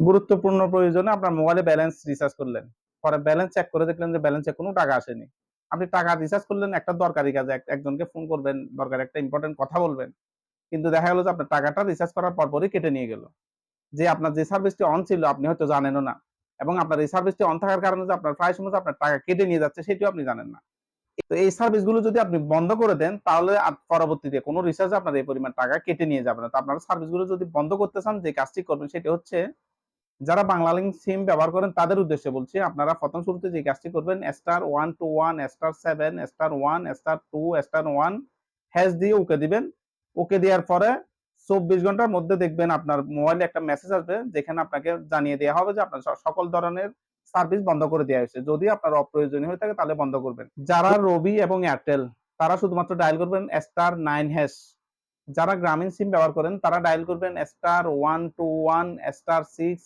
গুরুত্বপূর্ণ প্রয়োজনে আপনার মোবাইলে ব্যালেন্স রিচার্জ করলেন। পরে ব্যালেন্স চেক করে দেখলেন যে ব্যালেন্সে কোনো টাকা আসেনি। আপনি টাকা রিচার্জ করলেন একটা দরকারি কাজে, একজনকে ফোন করবেন, দরকারি একটা ইম্পোর্টেন্ট কথা বলবেন। কিন্তু দেখা গেল যে আপনার টাকাটা রিচার্জ করার পরপরই কেটে নিয়ে গেল। যে আপনার যে সার্ভিসটি অন ছিল আপনি হয়তো জানেনও না। এবং আপনার এই সার্ভিসটি অন থাকার কারণে যে আপনার প্রায় সময় যে আপনার টাকা কেটে নিয়ে যাচ্ছে সেটিও আপনি জানেন না। তো এই সার্ভিসগুলো যদি আপনি বন্ধ করে দেন তাহলে পরবর্তীতে কোনো রিচার্জে আপনার এই পরিমাণ টাকা কেটে নিয়ে যাবে না। তো আপনারা সার্ভিসগুলো যদি বন্ধ করতে চান যে কাজটি করবেন সেটি হচ্ছে যারা বাংলালিংক সিম ব্যবহার করেন তাদের উদ্দেশ্যে বলছি, আপনারা প্রথম শুরুতে যে কাজটি করবেন *121 *7 *1 *2 *1 হ্যাশ দিয়ে ওকে দিবেন। ওকে দেওয়ার পরে ২৪ ঘন্টার মধ্যে দেখবেন আপনার মোবাইলে একটা মেসেজ আসবে যেখানে আপনাকে জানিয়ে দেওয়া হবে যে আপনার সকল ধরনের সার্ভিস বন্ধ করে দেওয়া হয়েছে। যদি আপনার অপ্রয়োজনীয় হয়ে থাকে তাহলে বন্ধ করবেন। যারা রবি এবং এয়ারটেল তারা শুধুমাত্র ডায়াল করবেন *9#। যারা গ্রামীণ সিম ব্যবহার করেন তারা ডায়াল করবেন *121 *6